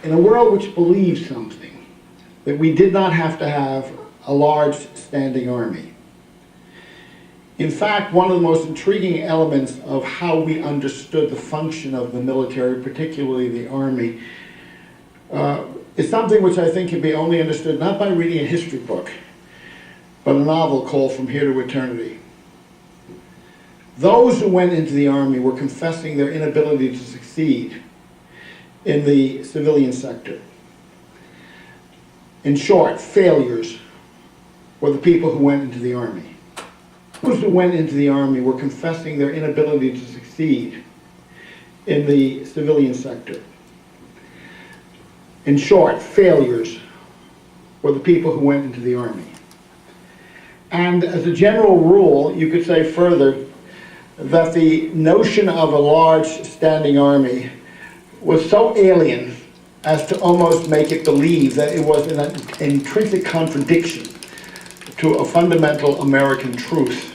In a world which believes something, that we did not have to have a large standing army. In fact, one of the most intriguing elements of how we understood the function of the military, particularly the army, is something which I think can be only understood not by reading a history book, but a novel called From Here to Eternity. Those who went into the army were confessing their inability to succeed in the civilian sector. In short, failures were the people who went into the army. Those who went into the army were confessing their inability to succeed in the civilian sector. In short, failures were the people who went into the army. And as a general rule, you could say further that the notion of a large standing army was so alien as to almost make it believe that it was an intrinsic contradiction to a fundamental American truth,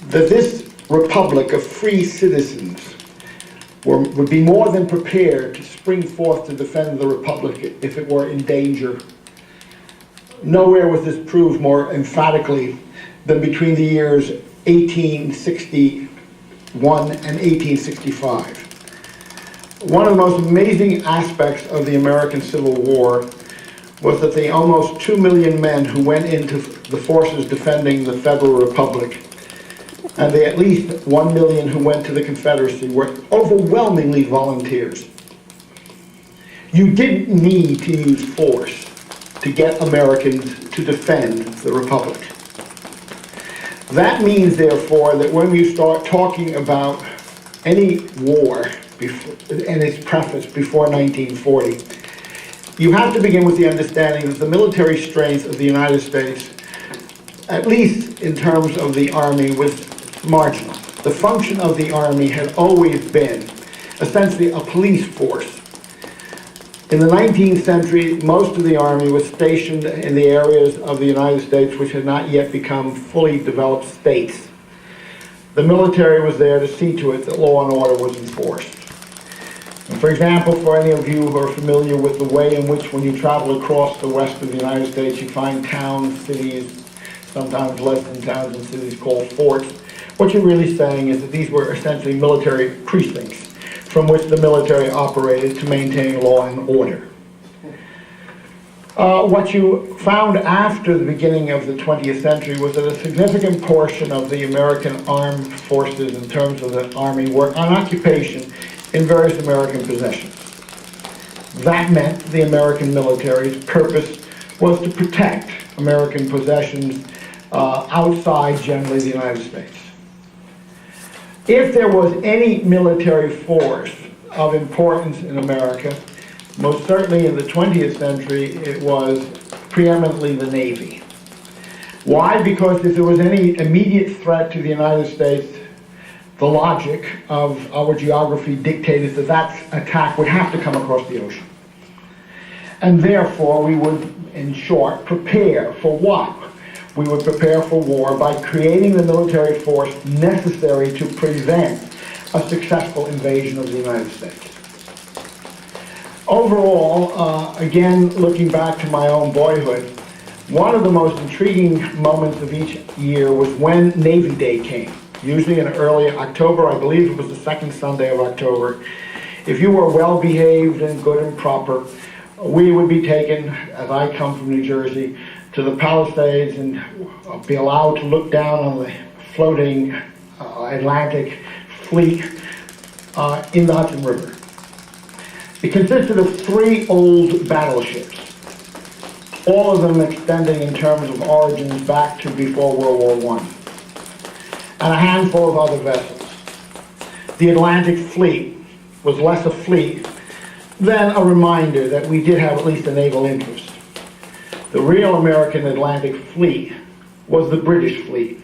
that this republic of free citizens would be more than prepared to spring forth to defend the republic if it were in danger. Nowhere was this proved more emphatically than between the years 1861 and 1865. One of the most amazing aspects of the American Civil War was that the almost 2 million men who went into the forces defending the Federal Republic, and the at least 1 million who went to the Confederacy, were overwhelmingly volunteers. You didn't need to use force to get Americans to defend the Republic. That means, therefore, that when you start talking about any war and its preface before 1940, you have to begin with the understanding that the military strength of the United States, at least in terms of the Army, was marginal. The function of the Army had always been essentially a police force. In the 19th century, most of the Army was stationed in the areas of the United States which had not yet become fully developed states. The military was there to see to it that law and order was enforced. For example, for any of you who are familiar with the way in which when you travel across the west of the United States, you find towns, cities, sometimes less than towns and cities called forts, what you're really saying is that these were essentially military precincts from which the military operated to maintain law and order. What you found after the beginning of the 20th century was that a significant portion of the American armed forces in terms of the Army were on occupation in various American possessions. That meant the American military's purpose was to protect American possessions outside generally the United States. If there was any military force of importance in America, most certainly in the 20th century, it was preeminently the Navy. Why? Because if there was any immediate threat to the United States, the logic of our geography dictated that that attack would have to come across the ocean. And therefore, we would, in short, prepare for what? We would prepare for war by creating the military force necessary to prevent a successful invasion of the United States. Overall, again, looking back to my own boyhood, one of the most intriguing moments of each year was when Navy Day came. Usually in early October, I believe it was the second Sunday of October. If you were well behaved and good and proper, we would be taken, as I come from New Jersey, to the Palisades and be allowed to look down on the floating Atlantic fleet in the Hudson River. It consisted of 3 old battleships, all of them extending in terms of origins back to before World War I, and a handful of other vessels. The Atlantic fleet was less a fleet than a reminder that we did have at least a naval interest. The real American Atlantic fleet was the British fleet,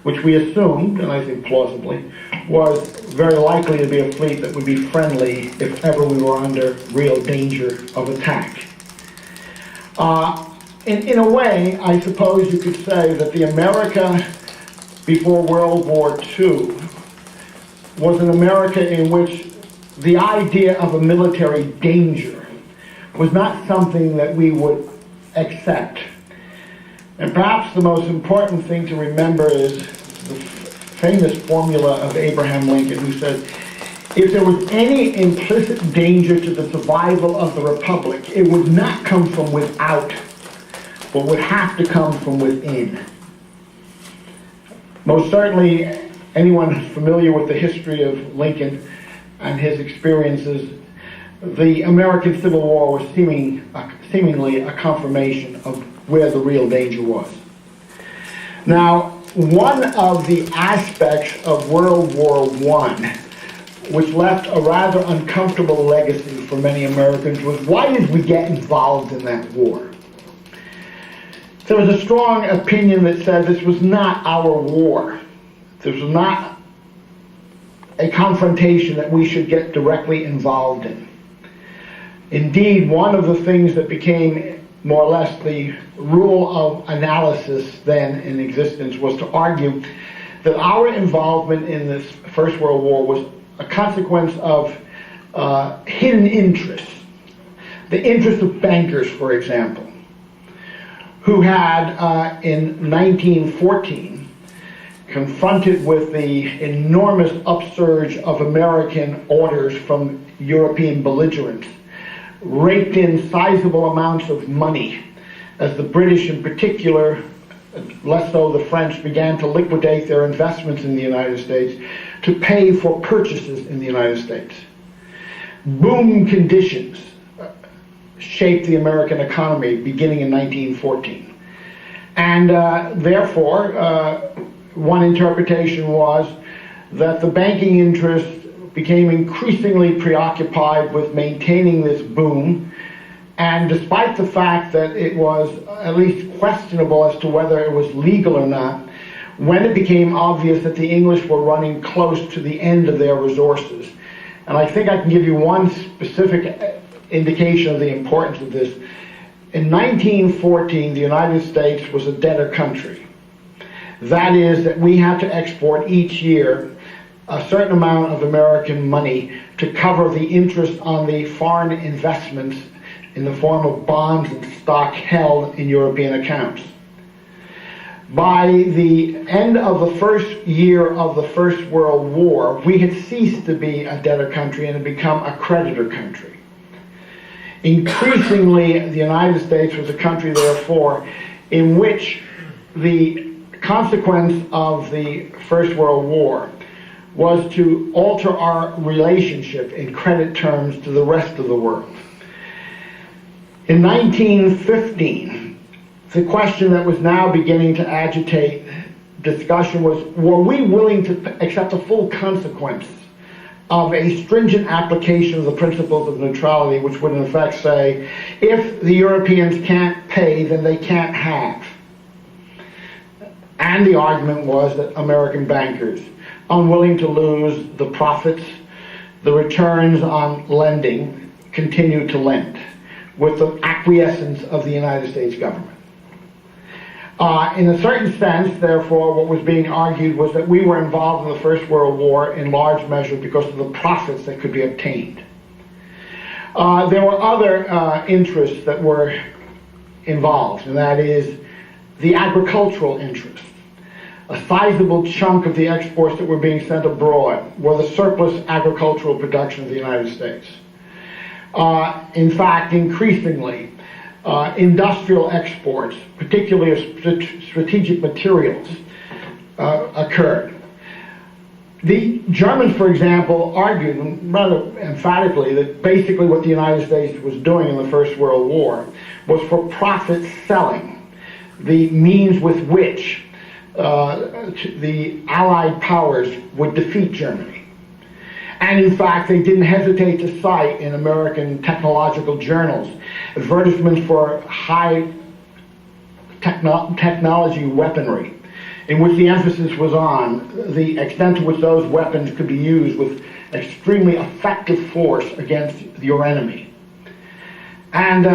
which we assumed, and I think plausibly, was very likely to be a fleet that would be friendly if ever we were under real danger of attack. In a way, I suppose you could say that the America before World War II was an America in which the idea of a military danger was not something that we would accept. And perhaps the most important thing to remember is the famous formula of Abraham Lincoln, who said, if there was any implicit danger to the survival of the Republic, it would not come from without, but would have to come from within. Most certainly, anyone who's familiar with the history of Lincoln and his experiences, the American Civil War was seemingly a confirmation of where the real danger was. Now, one of the aspects of World War I, which left a rather uncomfortable legacy for many Americans, was why did we get involved in that war? There was a strong opinion that said this was not our war. This was not a confrontation that we should get directly involved in. Indeed, one of the things that became more or less the rule of analysis then in existence was to argue that our involvement in this First World War was a consequence of hidden interests. The interests of bankers, for example, who had, in 1914, confronted with the enormous upsurge of American orders from European belligerents, raked in sizable amounts of money as the British in particular, less so the French, began to liquidate their investments in the United States to pay for purchases in the United States. Boom conditions shaped the American economy beginning in 1914. And therefore, one interpretation was that the banking interests became increasingly preoccupied with maintaining this boom, and despite the fact that it was at least questionable as to whether it was legal or not, when it became obvious that the English were running close to the end of their resources. And I think I can give you one specific indication of the importance of this. In 1914, the United States was a debtor country. That is, that we had to export each year a certain amount of American money to cover the interest on the foreign investments in the form of bonds and stock held in European accounts. By the end of the first year of the First World War, we had ceased to be a debtor country and had become a creditor country. Increasingly, the United States was a country, therefore, in which the consequence of the First World War was to alter our relationship in credit terms to the rest of the world. In 1915, the question that was now beginning to agitate discussion was, were we willing to accept the full consequence of a stringent application of the principles of neutrality, which would in effect say, if the Europeans can't pay, then they can't have. And the argument was that American bankers, unwilling to lose the profits, the returns on lending, continued to lend with the acquiescence of the United States government. In a certain sense, therefore, what was being argued was that we were involved in the First World War in large measure because of the profits that could be obtained. There were other interests that were involved, and that is the agricultural interests. A sizable chunk of the exports that were being sent abroad were the surplus agricultural production of the United States. In fact, increasingly, industrial exports, particularly of strategic materials, occurred. The Germans, for example, argued rather emphatically that basically what the United States was doing in the First World War was for profit selling, the means with which the Allied powers would defeat Germany. And in fact, they didn't hesitate to cite in American technological journals advertisements for high technology weaponry, in which the emphasis was on the extent to which those weapons could be used with extremely effective force against your enemy. And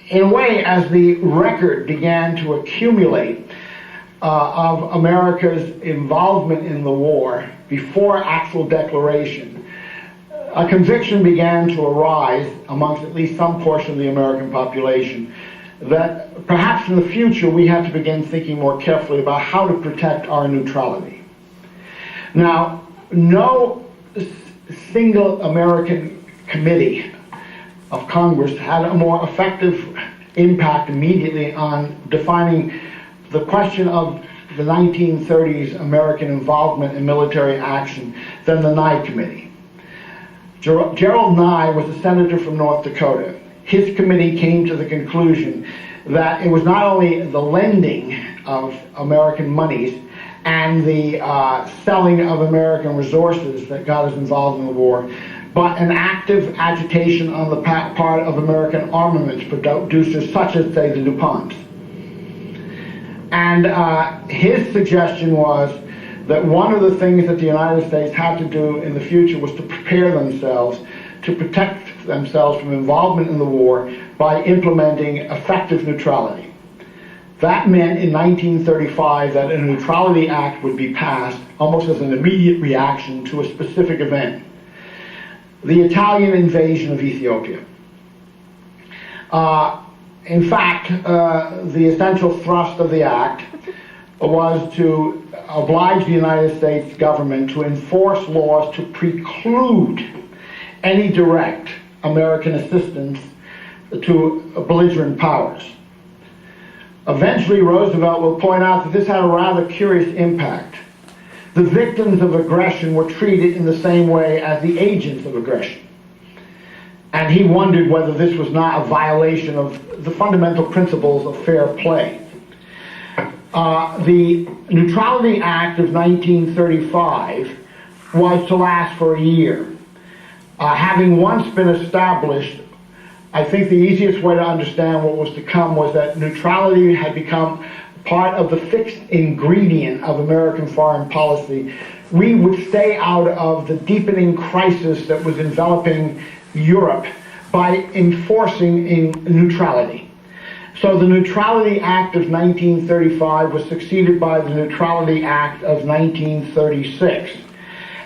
in a way, as the record began to accumulate of America's involvement in the war before actual declaration, a conviction began to arise amongst at least some portion of the American population that perhaps in the future we have to begin thinking more carefully about how to protect our neutrality. Now, no single American committee of Congress had a more effective impact immediately on defining the question of the 1930s American involvement in military action than the Nye Committee. Gerald Nye was a senator from North Dakota. His committee came to the conclusion that it was not only the lending of American monies and the selling of American resources that got us involved in the war, but an active agitation on the part of American armaments producers such as, say, the DuPonts. And his suggestion was that one of the things that the United States had to do in the future was to prepare themselves to protect themselves from involvement in the war by implementing effective neutrality. That meant in 1935 that a Neutrality Act would be passed almost as an immediate reaction to a specific event, the Italian invasion of Ethiopia. In fact, the essential thrust of the act was to oblige the United States government to enforce laws to preclude any direct American assistance to belligerent powers. Eventually, Roosevelt will point out that this had a rather curious impact. The victims of aggression were treated in the same way as the agents of aggression. And he wondered whether this was not a violation of the fundamental principles of fair play. The Neutrality Act of 1935 was to last for a year. Having once been established, I think the easiest way to understand what was to come was that neutrality had become part of the fixed ingredient of American foreign policy. We would stay out of the deepening crisis that was enveloping Europe by enforcing in neutrality. So the Neutrality Act of 1935 was succeeded by the Neutrality Act of 1936.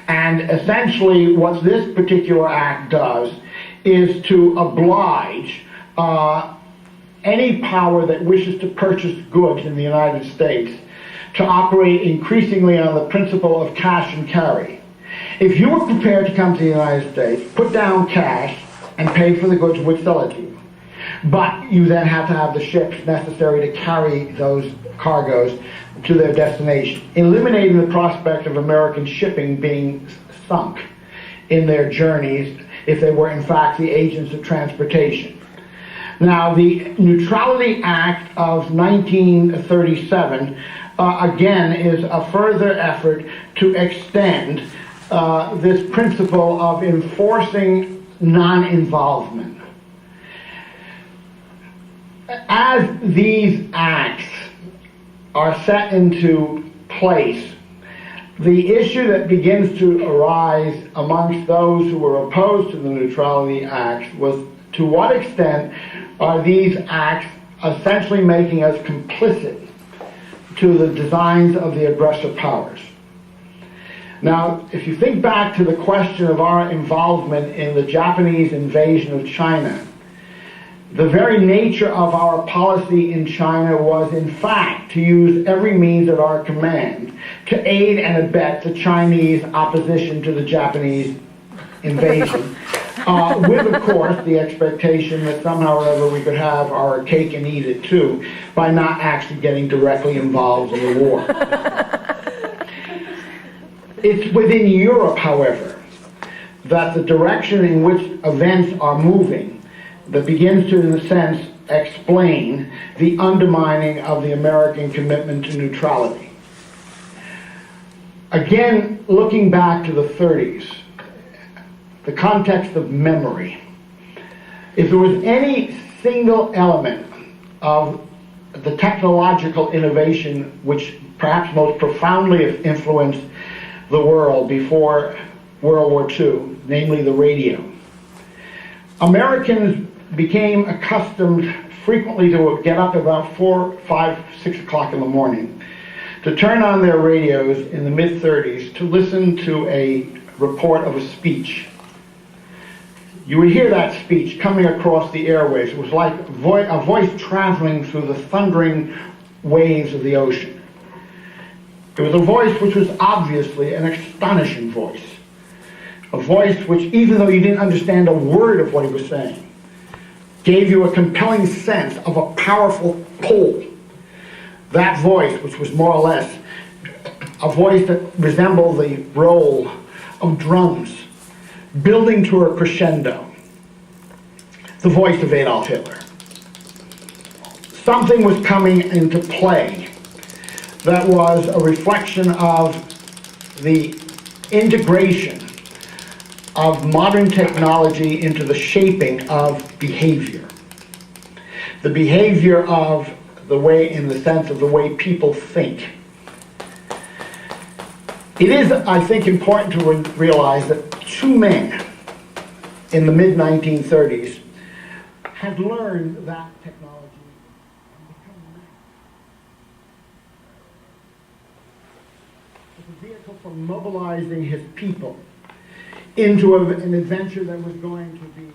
And essentially what this particular act does is to oblige any power that wishes to purchase goods in the United States to operate increasingly on the principle of cash and carry. If you were prepared to come to the United States, put down cash and pay for the goods, we'd sell it to you. But you then have to have the ships necessary to carry those cargoes to their destination, eliminating the prospect of American shipping being sunk in their journeys if they were in fact the agents of transportation. Now, the Neutrality Act of 1937 again is a further effort to extend this principle of enforcing non-involvement. As these acts are set into place, the issue that begins to arise amongst those who were opposed to the Neutrality Acts was, to what extent are these acts essentially making us complicit to the designs of the aggressor powers? Now, if you think back to the question of our involvement in the Japanese invasion of China, the very nature of our policy in China was, in fact, to use every means at our command to aid and abet the Chinese opposition to the Japanese invasion, with, of course, the expectation that somehow or other we could have our cake and eat it too, by not actually getting directly involved in the war. It's within Europe, however, that the direction in which events are moving that begins to, in a sense, explain the undermining of the American commitment to neutrality. Again, looking back to the 30s, the context of memory, if there was any single element of the technological innovation which perhaps most profoundly influenced the world before World War II, namely the radio, Americans became accustomed frequently to get up about 4, 5, 6 o'clock in the morning to turn on their radios in the mid-30s to listen to a report of a speech. You would hear that speech coming across the airwaves. It was like a voice traveling through the thundering waves of the ocean. It was a voice which was obviously an astonishing voice. A voice which, even though you didn't understand a word of what he was saying, gave you a compelling sense of a powerful pull. That voice, which was more or less a voice that resembled the roll of drums, building to a crescendo, the voice of Adolf Hitler. Something was coming into play that was a reflection of the integration of modern technology into the shaping of behavior. The behavior of the way, in the sense of the way people think. It is, I think, important to realize that two men in the mid-1930s had learned that technology and become as a vehicle for mobilizing his people into an adventure that was going to be